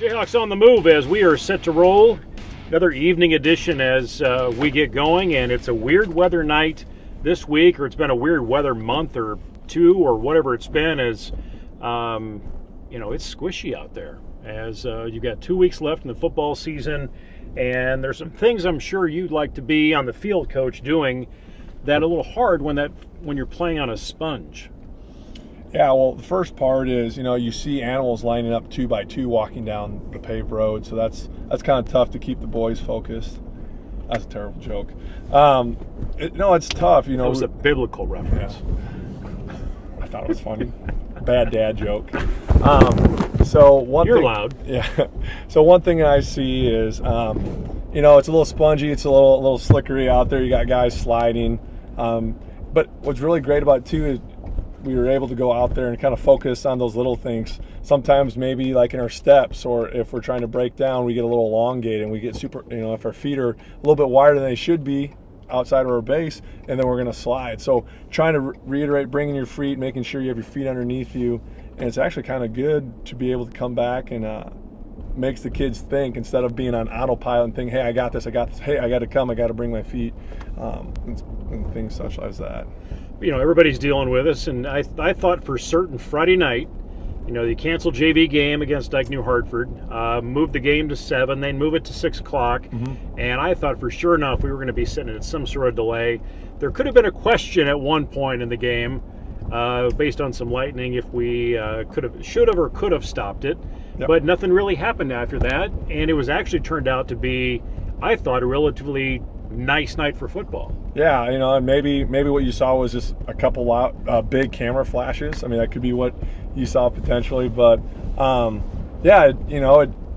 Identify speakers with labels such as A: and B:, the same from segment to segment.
A: Jayhawks on the move as we are set to roll. Another evening edition as we get going, and it's a weird weather night this week, or it's been a weird weather month or two, or whatever it's been. As it's squishy out there. As you've got 2 weeks left in the football season, and there's some things I'm sure you'd like to be on the field, Coach, doing that a little hard when you're playing on a sponge.
B: Yeah, well, the first part is, you see animals lining up 2 by 2 walking down the paved road, so that's kind of tough to keep the boys focused. That's a terrible joke. It's tough.
A: That was a biblical reference.
B: Yeah. I thought it was funny. Bad dad joke. You're
A: loud.
B: Yeah. So one thing I see is, it's a little spongy. It's a little slickery out there. You got guys sliding. But what's really great about it too is we were able to go out there and kind of focus on those little things. Sometimes maybe like in our steps, or if we're trying to break down, we get a little elongated and we get super, if our feet are a little bit wider than they should be outside of our base, and then we're going to slide. So trying to reiterate, bringing your feet, making sure you have your feet underneath you. And it's actually kind of good to be able to come back and makes the kids think instead of being on autopilot and think, hey, I got this. Hey, I got to come. I got to bring my feet, and things such as that.
A: Everybody's dealing with us, and I thought for certain Friday night, you canceled JV game against Dike New Hartford, moved the game to 7, then move it to 6 o'clock, and I thought for sure enough we were going to be sitting at some sort of delay. There could have been a question at one point in the game based on some lightning if we should have or could have stopped it, but nothing really happened after that, and it was actually turned out to be, I thought, a relatively nice night for football.
B: Yeah, and maybe what you saw was just a couple big camera flashes. I mean, that could be what you saw potentially, but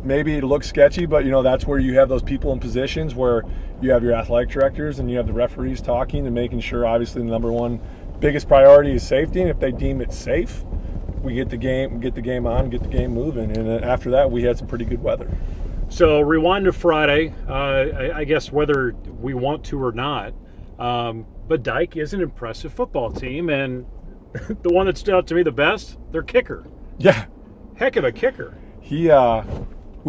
B: maybe it looks sketchy, but that's where you have those people in positions where you have your athletic directors and you have the referees talking and making sure, obviously, the number one biggest priority is safety, and if they deem it safe, we get the game on, get the game moving, and then after that, we had some pretty good weather.
A: So rewind to Friday, I guess whether we want to or not, but Dike is an impressive football team, and the one that stood out to me the best, their kicker.
B: Yeah.
A: Heck of a kicker.
B: We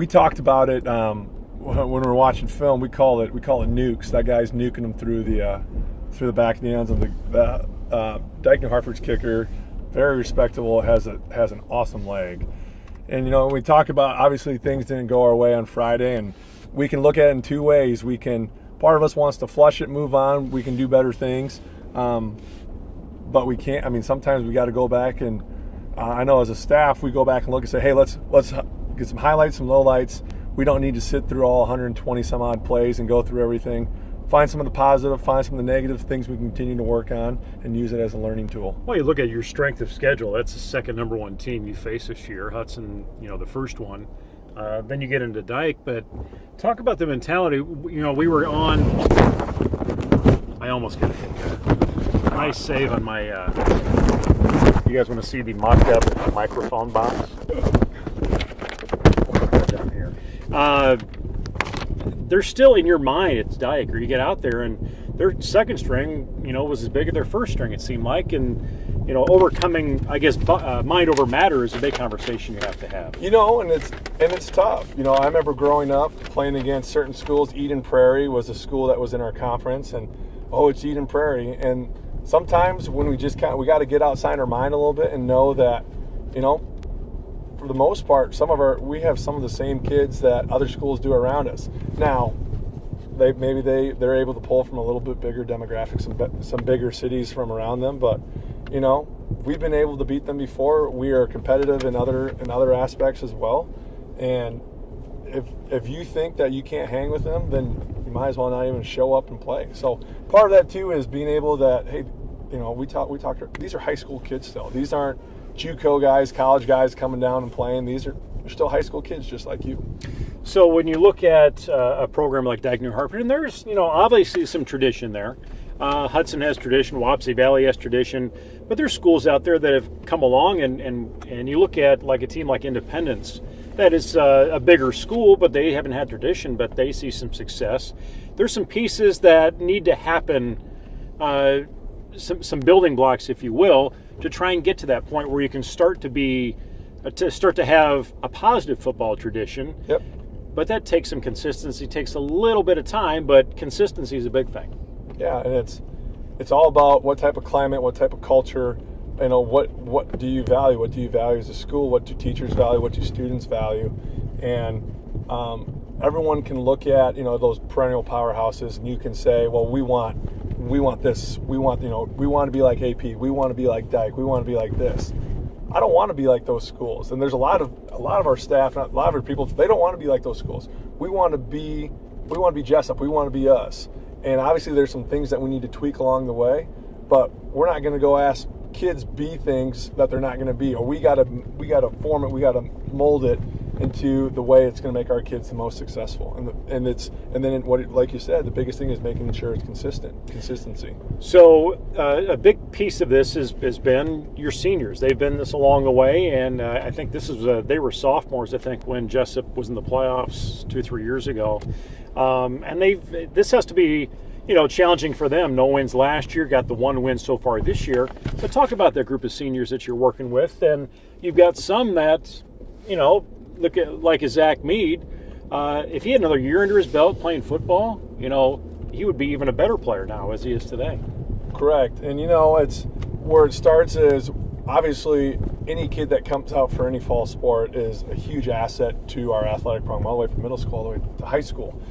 B: talked about it when we were watching film. We call it nukes. That guy's nuking them through the back of the ends of the Dike New Hartford's kicker. Very respectable, has an awesome leg. And, when we talk about, obviously, things didn't go our way on Friday, and we can look at it in 2 ways. Part of us wants to flush it, move on. We can do better things. But we can't. I mean, sometimes we got to go back, and I know as a staff, we go back and look and say, hey, let's get some highlights, some lowlights. We don't need to sit through all 120 some odd plays and go through everything. Find some of the positive, find some of the negative things we can continue to work on, and use it as a learning tool.
A: Well, you look at your strength of schedule. That's the second number one team you face this year. Hudson, the first one. Then you get into Dike. But talk about the mentality. We were on. I almost got hit there. Nice save on my. You guys want to see the mocked-up microphone box? We'll put that down here. They're still in your mind. It's Dike, or you get out there and their second string, was as big as their first string. It seemed like, and overcoming, I guess, mind over matter is a big conversation you have to have.
B: And it's tough. I remember growing up playing against certain schools. Eden Prairie was a school that was in our conference, and it's Eden Prairie. And sometimes when we just we got to get outside our mind a little bit and know that, for the most part, we have some of the same kids that other schools do around us. Now, they're able to pull from a little bit bigger demographics, some bigger cities from around them, but we've been able to beat them before. We are competitive in other aspects as well, and if you think that you can't hang with them, then you might as well not even show up and play. So part of that too is being able that, hey, we talk. These are high school kids still. These aren't JUCO guys, college guys coming down and playing. They're still high school kids just like you.
A: So when you look at a program like Dike New Hartford, and there's obviously some tradition there. Hudson has tradition, Wapsie Valley has tradition, but there's schools out there that have come along, and you look at like a team like Independence, that is a bigger school, but they haven't had tradition, but they see some success. There's some pieces that need to happen, some building blocks, if you will, to try and get to that point where you can start to be to start to have a positive football tradition.
B: Yep.
A: But that takes some consistency, takes a little bit of time, but consistency is a big thing.
B: Yeah, and it's all about what type of climate, what type of culture, what do you value? What do you value as a school? What do teachers value? What do students value? And everyone can look at, those perennial powerhouses, and you can say, well, we want this. We want to be like AP. We want to be like Dyke. We want to be like this. I don't want to be like those schools. And there's a lot of our staff, a lot of our people, they don't want to be like those schools. We want to be Jesup. We want to be us. And obviously there's some things that we need to tweak along the way, but we're not going to go ask kids be things that they're not going to be, or we got to form it, we got to mold it into the way it's going to make our kids the most successful. And then like you said, the biggest thing is making sure it's consistency.
A: So a big piece of this has been your seniors. They've been this along the way, and I think this is they were sophomores, I think, when Jesup was in the playoffs 2-3 years ago, and this has to be challenging for them. No wins last year, got the one win so far this year. But talk about that group of seniors that you're working with, and you've got some that look at like a Zach Mead. If he had another year under his belt playing football, he would be even a better player now as he is today.
B: Correct. And it's where it starts is obviously any kid that comes out for any fall sport is a huge asset to our athletic program, all the way from middle school all the way to high school.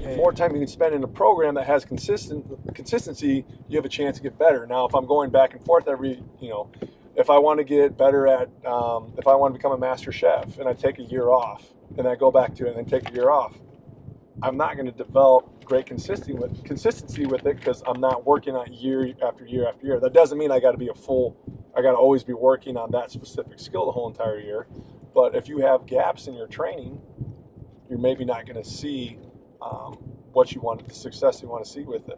B: The more time you can spend in a program that has consistency, you have a chance to get better. Now, if I'm going back and forth if I want to get better at, if I want to become a master chef and I take a year off and I go back to it and then take a year off, I'm not going to develop great consistency with it because I'm not working on year after year after year. That doesn't mean I got to always be working on that specific skill the whole entire year. But if you have gaps in your training, you're maybe not going to see the success you want to see with it.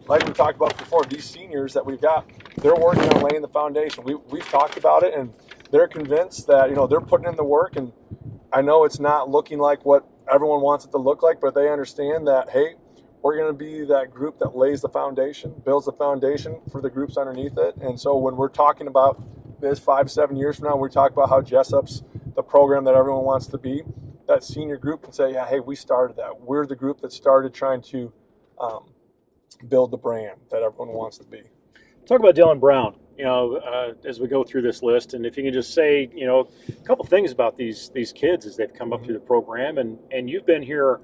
B: Like we talked about before, these seniors that we've got, they're working on laying the foundation. We've talked about it, and they're convinced that they're putting in the work. And I know it's not looking like what everyone wants it to look like, but they understand that, hey, we're going to be that group that lays the foundation, builds the foundation for the groups underneath it. And so when we're talking about this 5-7 years from now, we talk about how Jesup's the program that everyone wants to be. That senior group can say, yeah, hey, we started that. We're the group that started trying to build the brand that everyone wants to be.
A: Talk about Dylan Brown, as we go through this list, and if you can just say, a couple things about these kids as they've come up through the program, and you've been here,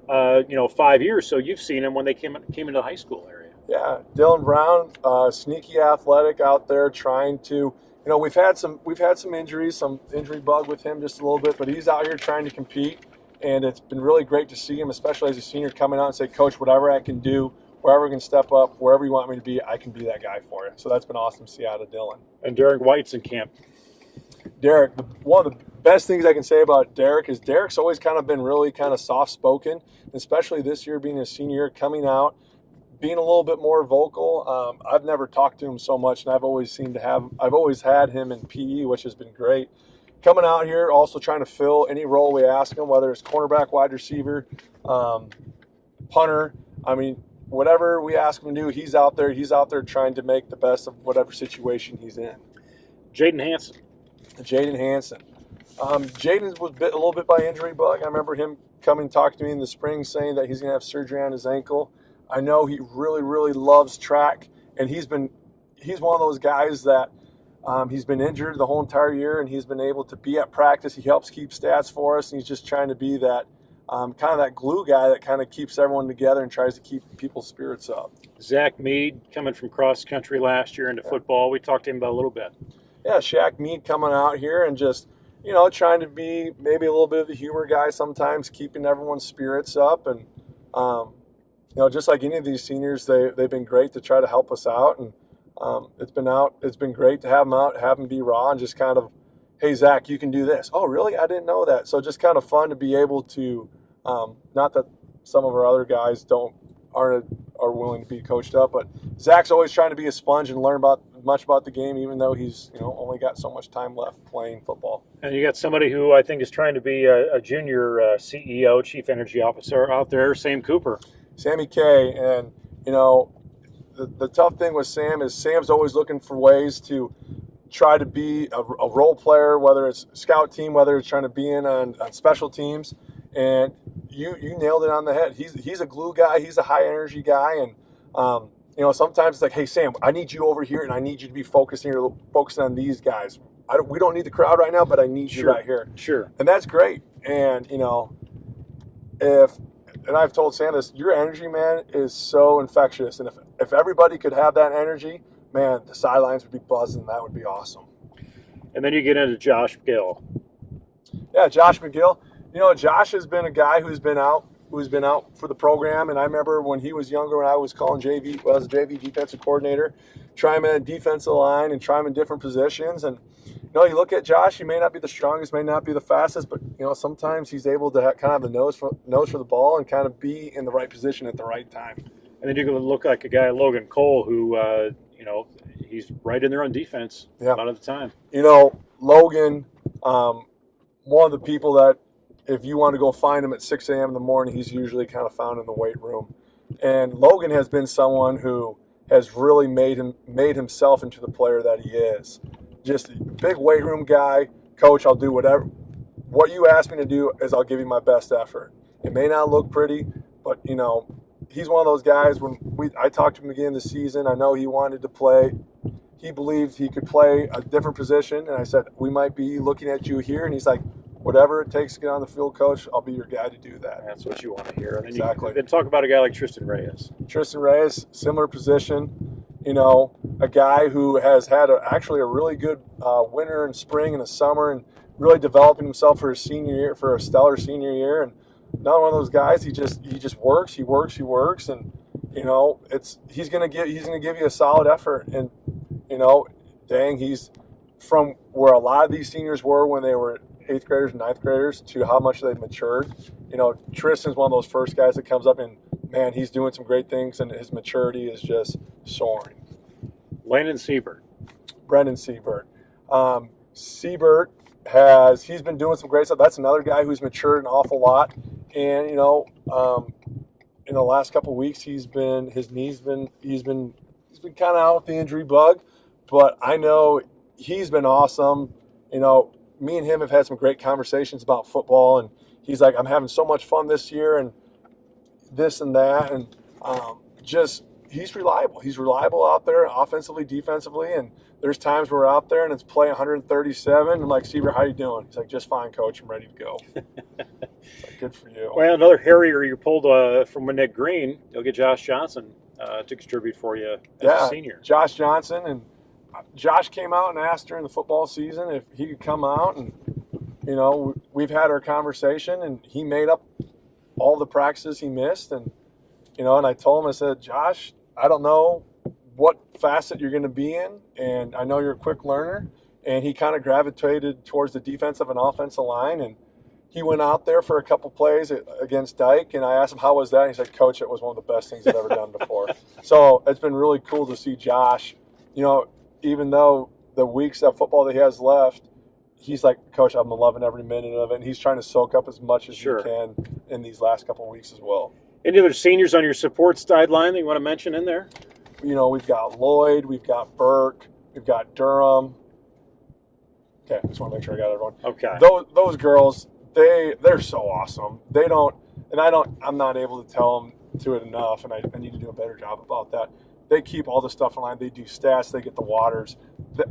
A: 5 years, so you've seen them when they came into the high school area.
B: Yeah, Dylan Brown, sneaky athletic out there, trying to. We've had some injuries, some injury bug with him just a little bit, but he's out here trying to compete, and it's been really great to see him, especially as a senior, coming out and say, Coach, whatever I can do, wherever I can step up, wherever you want me to be, I can be that guy for you. So that's been awesome to see out of Dylan.
A: And Derek White's in camp.
B: Derek, one of the best things I can say about Derek is Derek's always kind of been really kind of soft-spoken, especially this year being a senior, coming out, being a little bit more vocal. I've never talked to him so much, and I've always had him in PE, which has been great. Coming out here, also trying to fill any role we ask him, whether it's cornerback, wide receiver, punter. Whatever we ask him to do, he's out there trying to make the best of whatever situation he's in.
A: Jaden Hanson.
B: Jaden was bit a little bit by injury bug. I remember him coming talking to me in the spring saying that he's going to have surgery on his ankle. I know he really, really loves track, and he's one of those guys that he's been injured the whole entire year, and he's been able to be at practice. He helps keep stats for us, and he's just trying to be that kind of that glue guy that kind of keeps everyone together and tries to keep people's spirits up.
A: Zach Mead coming from cross country last year into football. We talked to him about a little bit.
B: Yeah, Shaq Mead coming out here and just, trying to be maybe a little bit of the humor guy sometimes, keeping everyone's spirits up. And, just like any of these seniors, they've been great to try to help us out. And it's been great to have them out, have them be raw and just kind of, hey, Zach, you can do this. Oh, really? I didn't know that. So just kind of fun to be able to, not that some of our other guys are willing to be coached up, but Zach's always trying to be a sponge and learn much about the game, even though he's only got so much time left playing football.
A: And you got somebody who I think is trying to be a junior CEO, Chief Energy Officer out there, Sam Cooper.
B: Sammy K. And the tough thing with Sam is Sam's always looking for ways to try to be a role player, whether it's scout team, whether it's trying to be in on special teams. And you nailed it on the head. He's a glue guy. He's a high energy guy. And, sometimes it's like, hey, Sam, I need you over here, and I need you to be focusing on these guys. We don't need the crowd right now, but I need you right here.
A: Sure.
B: And that's great. And, and I've told Sam this, your energy, man, is so infectious. And if everybody could have that energy, man, the sidelines would be buzzing. That would be awesome.
A: And then you get into Josh Gill.
B: Yeah, Josh McGill. Josh has been a guy who's been out for the program. And I remember when he was younger, when I was calling JV, well, I was a JV defensive coordinator, try him in defensive line and try him in different positions. And, you look at Josh, he may not be the strongest, may not be the fastest, but, sometimes he's able to kind of have the nose for the ball and kind of be in the right position at the right time.
A: And then you can look like a guy, Logan Cole, who, he's right in there on defense a lot of the time.
B: Logan, one of the people that if you want to go find him at 6 a.m. in the morning, he's usually kind of found in the weight room. And Logan has been someone who has really made himself into the player that he is. Just a big weight room guy. Coach, I'll do whatever. What you ask me to do is I'll give you my best effort. It may not look pretty, but, he's one of those guys. I talked to him again this season, I know he wanted to play. He believed he could play a different position, and I said, we might be looking at you here. And he's like, whatever it takes to get on the field, Coach, I'll be your guy to do that.
A: That's what you want to hear. And then
B: exactly.
A: Then talk about a guy like Tristan Reyes.
B: Tristan Reyes, similar position. A guy who has had actually a really good winter and spring and a summer and really developing himself for his senior year, for a stellar senior year. And not one of those guys. He just works, and he's gonna give you a solid effort. And he's from where a lot of these seniors were when they were 8th graders and 9th graders to how much they've matured. Tristan's one of those first guys that comes up and, man, he's doing some great things, and his maturity is just soaring.
A: Landon Siebert.
B: Brendan Siebert. Siebert he's been doing some great stuff. That's another guy who's matured an awful lot. And, in the last couple of weeks, he's been kind of out with the injury bug, but I know he's been awesome. Me and him have had some great conversations about football, and he's like, I'm having so much fun this year and this and that. And he's reliable. He's reliable out there offensively, defensively. And there's times we're out there and it's play 137. I'm like, Siebert, how you doing? He's like, just fine, Coach. I'm ready to go. Like, good for you.
A: Well, another Harrier you pulled from Winnett Green. You'll get Josh Johnson to contribute for you as a senior.
B: Josh Johnson. And Josh came out and asked during the football season if he could come out. And, we've had our conversation, and he made up all the practices he missed. And, and I told him, I said, Josh, I don't know what facet you're going to be in, and I know you're a quick learner. And he kind of gravitated towards the defensive and offensive line, and he went out there for a couple plays against Dyke, and I asked him, how was that? And he said, Coach, it was one of the best things I've ever done before. So it's been really cool to see Josh, even though the weeks of football that he has left, he's like, Coach, I'm loving every minute of it, and he's trying to soak up as much as he can in these last couple of weeks as well.
A: Any other seniors on your support sideline that you want to mention in there?
B: We've got Lloyd, we've got Burke, we've got Durham. Okay, I just want to make sure I got everyone.
A: Okay.
B: Those girls, they're so awesome. I'm not able to tell them to it enough, and I need to do a better job about that. They keep all the stuff in line. They do stats. They get the waters.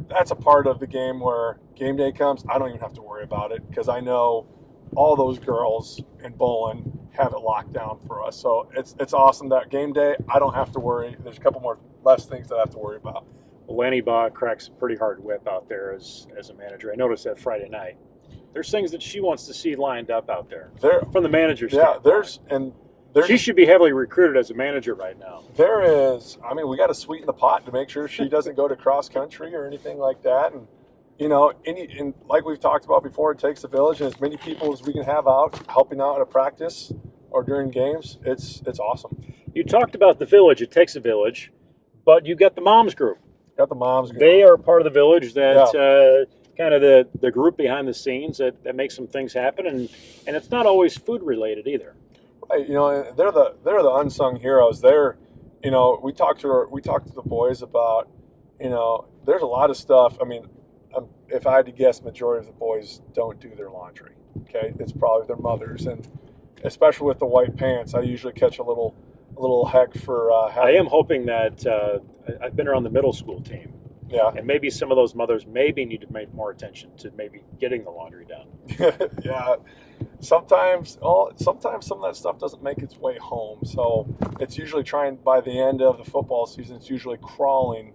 B: That's a part of the game where game day comes. I don't even have to worry about it because I know all those girls in bowling have it locked down for us. So it's awesome that game day, I don't have to worry. There's a couple more less things that I have to worry about.
A: Well, Lanny Baugh cracks a pretty hard whip out there as a manager. I noticed that Friday night. There's things that she wants to see lined up out there from the manager's standpoint. She should be heavily recruited as a manager right now.
B: There is. I mean, we got to sweeten the pot to make sure she doesn't go to cross country or anything like that. And, and like we've talked about before, it takes a village, and as many people as we can have out helping out at a practice or during games, it's awesome.
A: You talked about the village. It takes a village, but you got the moms group.
B: Got the moms group.
A: They are part of the village that kind of the group behind the scenes that makes some things happen, and it's not always food related either.
B: Right, they're the unsung heroes. We talked to the boys about, there's a lot of stuff. I mean, if I had to guess, majority of the boys don't do their laundry. Okay, it's probably their mothers, and especially with the white pants, I usually catch a little heck for
A: I am hoping that I've been around the middle school team.
B: Yeah.
A: And maybe some of those mothers maybe need to make more attention to maybe getting the laundry done.
B: Yeah. Sometimes some of that stuff doesn't make its way home. So it's usually trying, by the end of the football season, it's usually crawling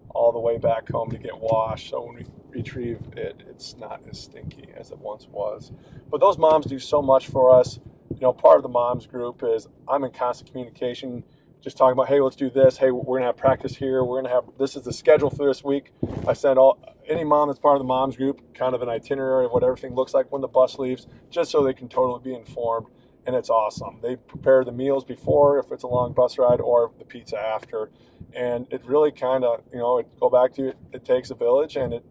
B: all the way back home to get washed. So when we retrieve it, it's not as stinky as it once was. But those moms do so much for us. Part of the moms group is I'm in constant communication, just talking about, hey, let's do this. Hey, we're going to have practice here. We're going to have, this is the schedule for this week. I send any mom that's part of the moms group kind of an itinerary of what everything looks like when the bus leaves, just so they can totally be informed. And it's awesome. They prepare the meals before, if it's a long bus ride, or the pizza after. And it really kind of, go back to it takes a village, and it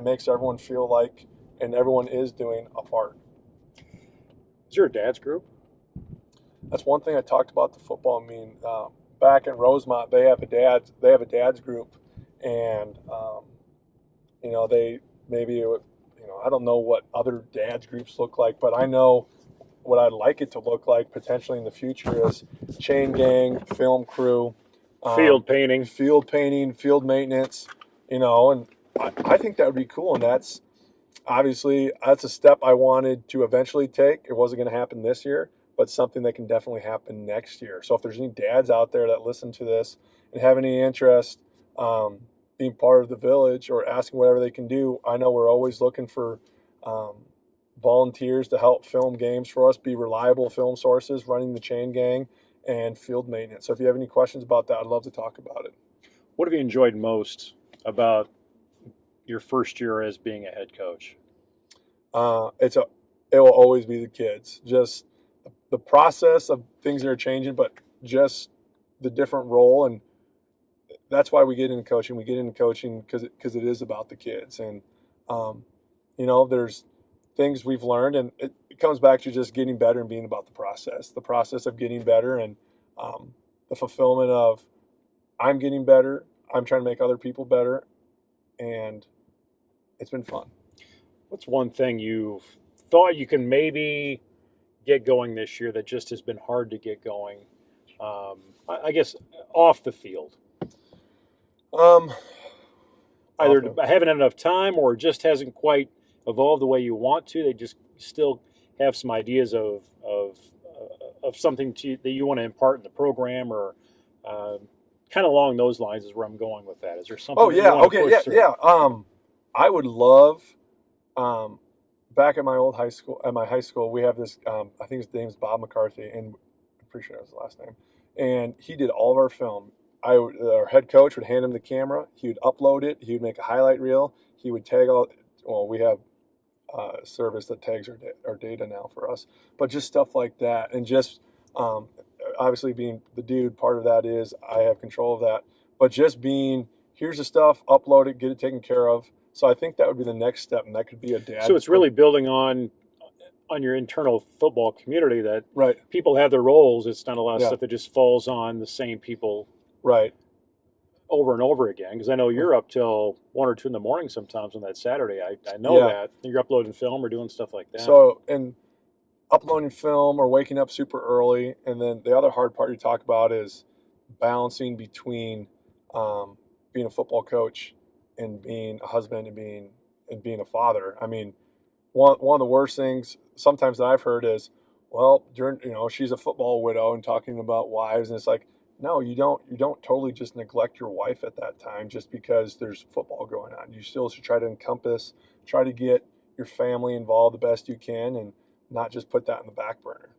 B: makes everyone feel like, and everyone is doing a part.
A: Is there a dad's group?
B: That's one thing I talked about the football mean. Back in Rosemont, they have a dad's group, and they maybe I don't know what other dads groups look like, but I know what I'd like it to look like potentially in the future is chain gang, film crew,
A: field painting,
B: field maintenance, and I think that would be cool, and that's a step I wanted to eventually take. It wasn't going to happen this year, but something that can definitely happen next year. So if there's any dads out there that listen to this and have any interest being part of the village or asking whatever they can do, I know we're always looking for volunteers to help film games for us, be reliable film sources, running the chain gang, and field maintenance. So if you have any questions about that, I'd love to talk about it.
A: What have you enjoyed most about your first year as being a head coach?
B: It will always be the kids. Just the process of things that are changing, but just the different role, and that's why we get into coaching. We get into coaching because it is about the kids, and there's things we've learned, and it comes back to just getting better and being about the process of getting better, and the fulfillment of I'm getting better. I'm trying to make other people better, and it's been fun.
A: What's one thing you've thought you can maybe get going this year that just has been hard to get going? I guess off the field. Either I haven't had enough time, or just hasn't quite evolved the way you want to. They just still have some ideas of something that you want to impart in the program, or kind of along those lines is where I'm going with that. Is there something?
B: Oh yeah, okay, yeah. I would love. Back at my old high school, we have this. I think his name's Bob McCarthy, and I'm pretty sure that was the last name. And he did all of our film. Our head coach would hand him the camera. He would upload it. He would make a highlight reel. He would tag all. Well, we have a service that tags our data now for us, but just stuff like that, and just obviously being the dude, part of that is I have control of that. But just being, here's the stuff, upload it, get it taken care of. So I think that would be the next step, and that could be a dad.
A: So it's really building on your internal football community, that
B: right.
A: People have their roles. It's not a lot of stuff that just falls on the same people
B: right
A: over and over again. Because I know you're up till 1 or 2 in the morning sometimes on that Saturday. I know that. You're uploading film or doing stuff like that.
B: So, and uploading film or waking up super early. And then the other hard part you talk about is balancing between being a football coach and being a husband and being a father. I mean, one of the worst things sometimes that I've heard is, well, she's a football widow, and talking about wives, and it's like, no, you don't totally just neglect your wife at that time just because there's football going on. You still should try to get your family involved the best you can, and not just put that in the back burner.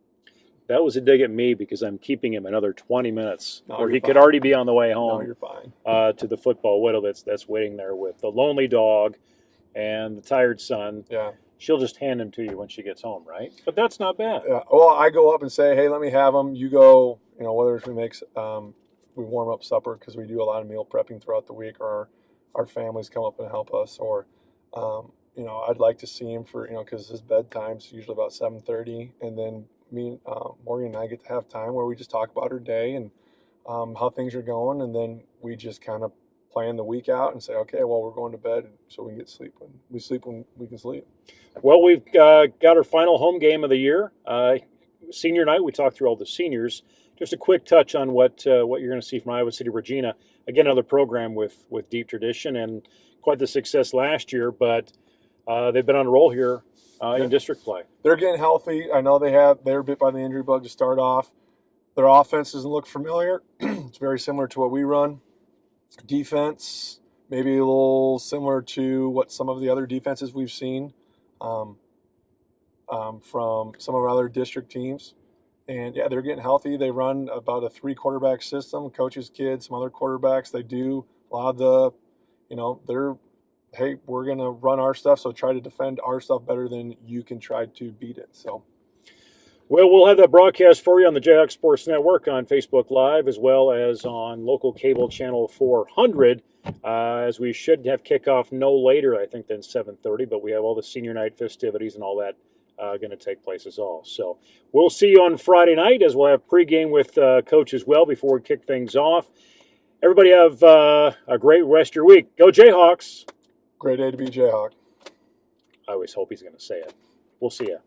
A: That was a dig at me because I'm keeping him another 20 minutes, or he
B: fine.
A: could already be on the way home.
B: No, you're fine.
A: To the football widow that's waiting there with the lonely dog and the tired son.
B: Yeah.
A: She'll just hand him to you when she gets home, right? But that's not bad.
B: Yeah. Well, I go up and say, hey, let me have them. You go, whether it's we warm up supper because we do a lot of meal prepping throughout the week, or our families come up and help us, or, I'd like to see him for, because his bedtime's usually about 7:30, and then Morgan and I get to have time where we just talk about her day and how things are going, and then we just kind of plan the week out and say, okay, well, we're going to bed so we can get sleep. When we can sleep.
A: Well, we've got our final home game of the year. Senior night, we talked through all the seniors. Just a quick touch on what you're going to see from Iowa City Regina. Again, another program with deep tradition and quite the success last year, but they've been on a roll here in district play.
B: They're getting healthy. I know they're bit by the injury bug to start off. Their offense doesn't look familiar. It's very similar to what we run. Defense, maybe a little similar to what some of the other defenses we've seen from some of our other district teams. And, yeah, they're getting healthy. They run about a 3-quarterback system, coaches kids, some other quarterbacks. They do a lot of the, hey, we're going to run our stuff, so try to defend our stuff better than you can try to beat it. So,
A: well, we'll have that broadcast for you on the Jayhawk Sports Network on Facebook Live as well as on local cable channel 400, as we should have kickoff no later, I think, than 7:30, but we have all the senior night festivities and all that going to take place as well. So we'll see you on Friday night as we'll have pregame with Coach as well before we kick things off. Everybody have a great rest of your week. Go Jayhawks!
B: Great day to be Jayhawk.
A: I always hope he's going to say it. We'll see you.